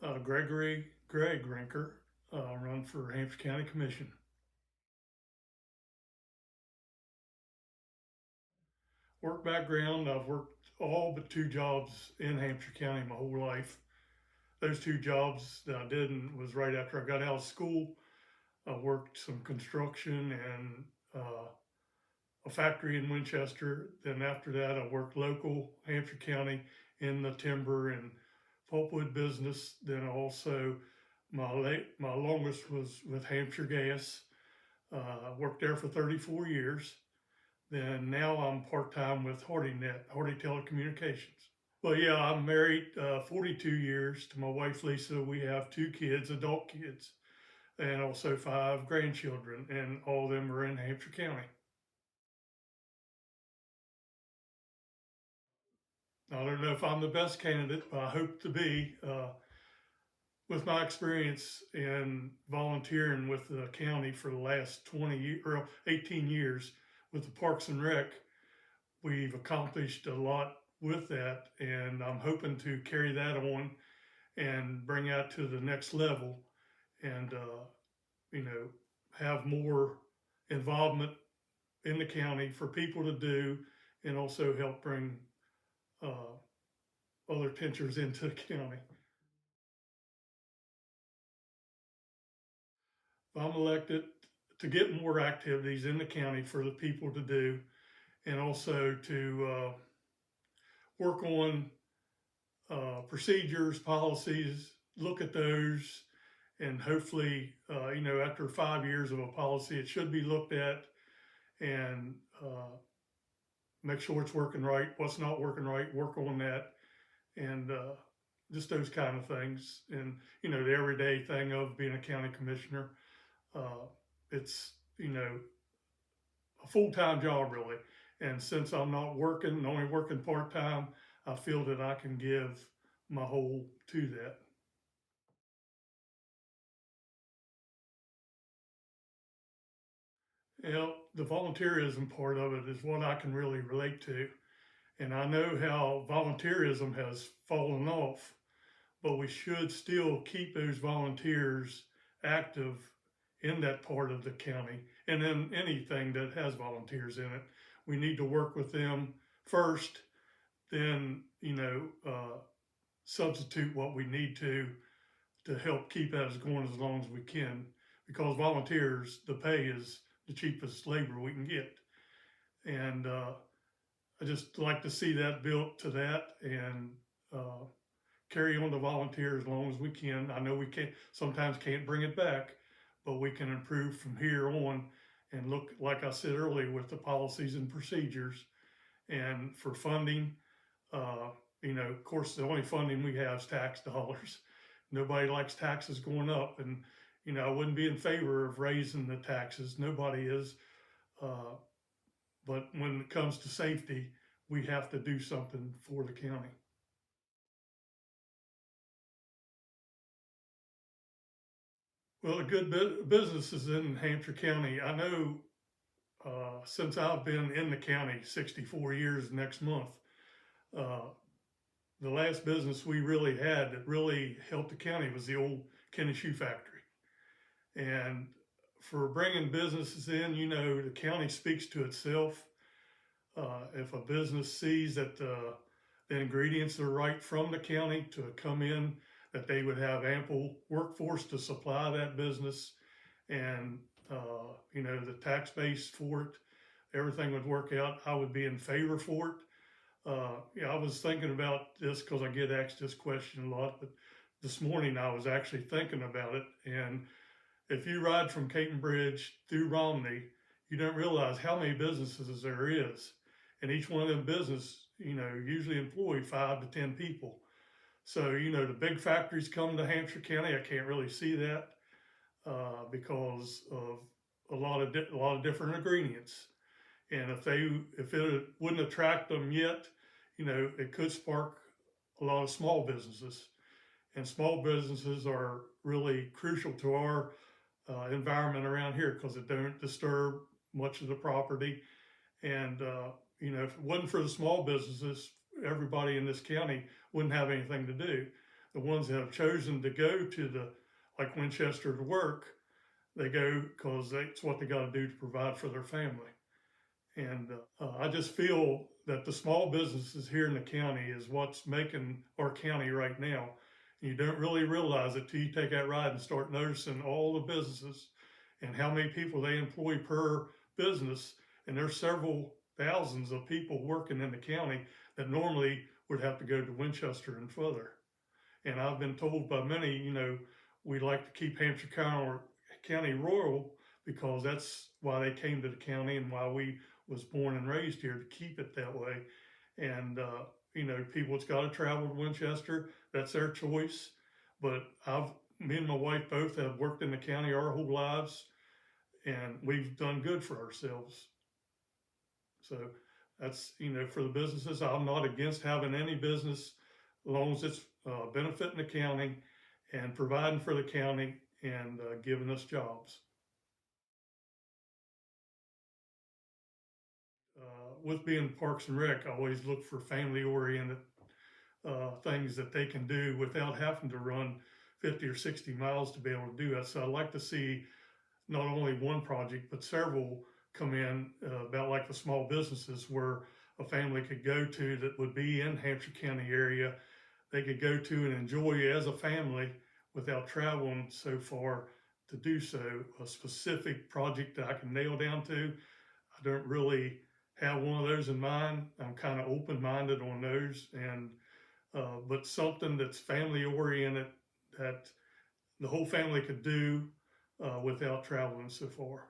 Greg Rinker, run for Hampshire County Commission. Work background, I've worked all but 2 jobs in Hampshire County my whole life. Those 2 jobs that I did was right after I got out of school. I worked some construction and a factory in Winchester. Then after that, I worked local Hampshire County in the timber and pulpwood business. Then also my longest was with Hampshire Gas. Worked there for 34 years. Then now I'm part-time with Hardy Telecommunications. Well, yeah, I'm married 42 years to my wife Lisa. We have 2 kids, adult kids, and also 5 grandchildren, and all of them are in Hampshire County. I don't know if I'm the best candidate, but I hope to be. With my experience in volunteering with the county for the last 18 years with the Parks and Rec, we've accomplished a lot with that, and I'm hoping to carry that on and bring that to the next level, and have more involvement in the county for people to do, and also help bring uh, other pinchers into the county. If I'm elected, to get more activities in the county for the people to do, and also to work on procedures, policies, look at those, and hopefully, after 5 years of a policy, it should be looked at and make sure it's working right. What's not working right, work on that, and just those kind of things. And the everyday thing of being a county commissioner, it's a full-time job really. And since I'm not working, only working part-time, I feel that I can give my whole to that. The volunteerism part of it is what I can really relate to. And I know how volunteerism has fallen off, but we should still keep those volunteers active in that part of the county and in anything that has volunteers in it. We need to work with them first, then, substitute what we need to help keep that going as long as we can, because volunteers, the pay is the cheapest labor we can get. And I just like to see that built to that, and carry on to volunteer as long as we can. I know we sometimes can't bring it back, but we can improve from here on and look, like I said earlier, with the policies and procedures. And for funding, of course, the only funding we have is tax dollars. Nobody likes taxes going up, and I wouldn't be in favor of raising the taxes. Nobody is. But when it comes to safety, we have to do something for the county. Well, the good businesses in Hampshire County, I know since I've been in the county 64 years next month, uh, the last business we really had that really helped the county was the old Kenny Shoe Factory. And for bringing businesses in, the county speaks to itself. If a business sees that the ingredients are right from the county to come in, that they would have ample workforce to supply that business, and the tax base for it, everything would work out. I would be in favor for it. I was thinking about this because I get asked this question a lot, but this morning I was actually thinking about it. And if you ride from Caton Bridge through Romney, you don't realize how many businesses there is. And each one of them businesses, usually employ 5 to 10 people. So, the big factories come to Hampshire County. I can't really see that because of a lot of different ingredients. And if it wouldn't attract them yet, it could spark a lot of small businesses. And small businesses are really crucial to our environment around here because it don't disturb much of the property. And if it wasn't for the small businesses, everybody in this county wouldn't have anything to do. the ones that have chosen to go to like Winchester to work, they go because that's what they got to do to provide for their family. And I just feel that the small businesses here in the county is what's making our county right now. You don't really realize it till you take that ride and start noticing all the businesses and how many people they employ per business. And there's several thousands of people working in the county that normally would have to go to Winchester and further. And I've been told by many, we like to keep Hampshire County rural because that's why they came to the county and why we was born and raised here, to keep it that way. And people that's got to travel to Winchester, that's their choice. But me and my wife both have worked in the county our whole lives, and we've done good for ourselves. So that's, for the businesses, I'm not against having any business as long as it's benefiting the county and providing for the county and giving us jobs. With being Parks and Rec, I always look for family-oriented things that they can do without having to run 50 or 60 miles to be able to do that. So I'd like to see not only one project, but several come in about like the small businesses where a family could go to that would be in Hampshire County area. They could go to and enjoy as a family without traveling so far to do so. A specific project that I can nail down to, I don't really have one of those in mind. I'm kind of open-minded on those, and but something that's family-oriented that the whole family could do without traveling so far.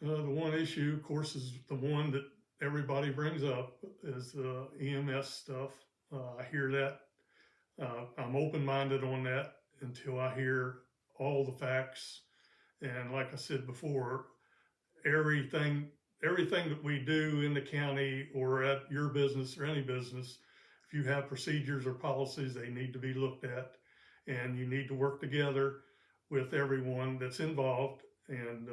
The one issue, of course, is the one that everybody brings up is the EMS stuff. I hear that. I'm open-minded on that until I hear all the facts. And like I said before, everything that we do in the county or at your business or any business, if you have procedures or policies, they need to be looked at, and you need to work together with everyone that's involved. And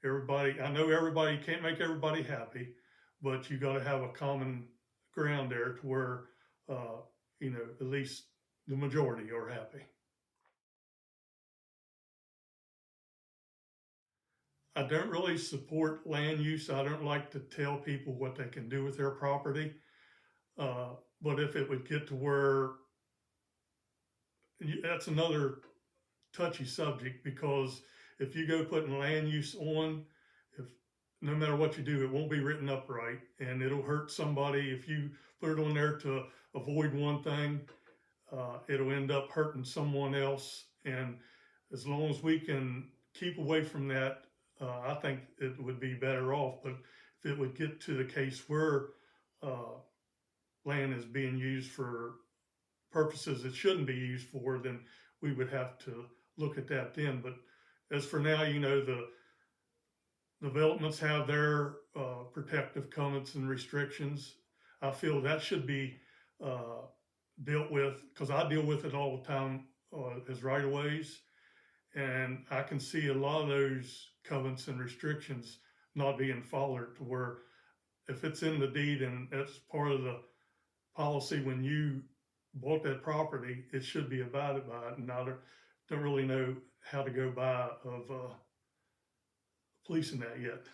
I know everybody can't make everybody happy, but you got to have a common ground there to where, at least the majority are happy. I don't really support land use. I don't like to tell people what they can do with their property. But if it would get to where, that's another touchy subject, because if you go putting land use on, if no matter what you do, it won't be written up right, and it'll hurt somebody. If you put it on there to avoid one thing, it'll end up hurting someone else. And as long as we can keep away from that, I think it would be better off. But if it would get to the case where land is being used for purposes it shouldn't be used for, then we would have to look at that then. But as for now, the developments have their protective covenants and restrictions. I feel that should be dealt with, because I deal with it all the time as right-of-ways, and I can see a lot of those covenants and restrictions not being followed, to where if it's in the deed and that's part of the policy when you bought that property, it should be abided by it. And I don't really know how to go by of policing that yet.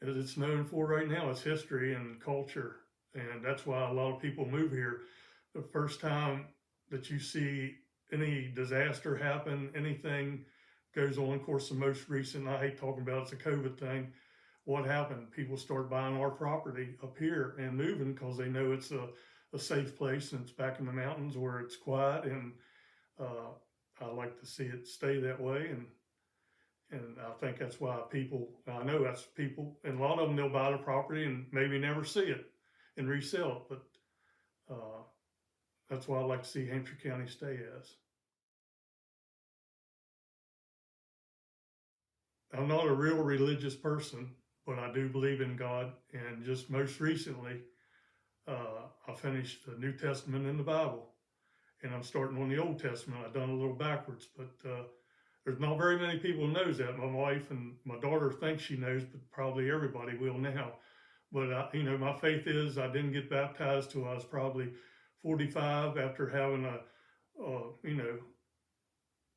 As it's known for right now, it's history and culture, and that's why a lot of people move here. The first time that you see any disaster happen, anything goes on, of course, the most recent, I hate talking about, it's a COVID thing. What happened? People start buying our property up here and moving because they know it's a safe place and it's back in the mountains where it's quiet. And I like to see it stay that way. And I think that's why I know that's people, and a lot of them, they'll buy the property and maybe never see it and resell it. But that's why I like to see Hampshire County stay as. I'm not a real religious person, but I do believe in God. And just most recently, I finished the New Testament in the Bible, and I'm starting on the Old Testament. I've done a little backwards, but There's not very many people who knows that. My wife and my daughter think she knows, but probably everybody will now. But my faith is I didn't get baptized till I was probably 45 after having you know,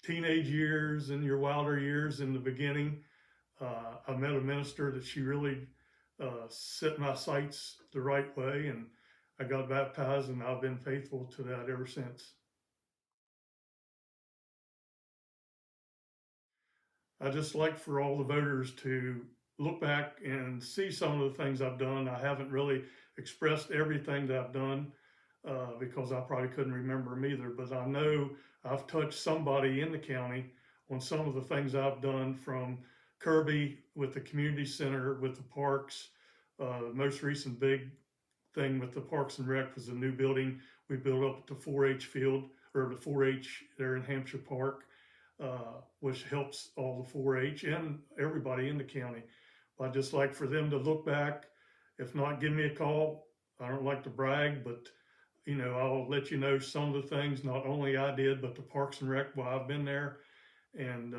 teenage years and your wilder years in the beginning. I met a minister that she really set my sights the right way, and I got baptized, and I've been faithful to that ever since. I just like for all the voters to look back and see some of the things I've done. I haven't really expressed everything that I've done because I probably couldn't remember them either, but I know I've touched somebody in the county on some of the things I've done, from Kirby with the community center, with the parks. The most recent big thing with the Parks and Rec was a new building we built up at the 4-H field, or the 4-H there in Hampshire Park, which helps all the 4-H and everybody in the county. I just like for them to look back. If not, give me a call. I don't like to brag, but I'll let you know some of the things not only I did, but the Parks and Rec while I've been there, and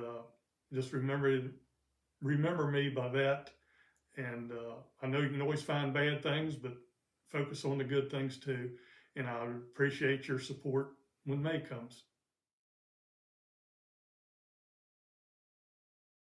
just remember me by that. And I know you can always find bad things, but focus on the good things too. And I appreciate your support when May comes.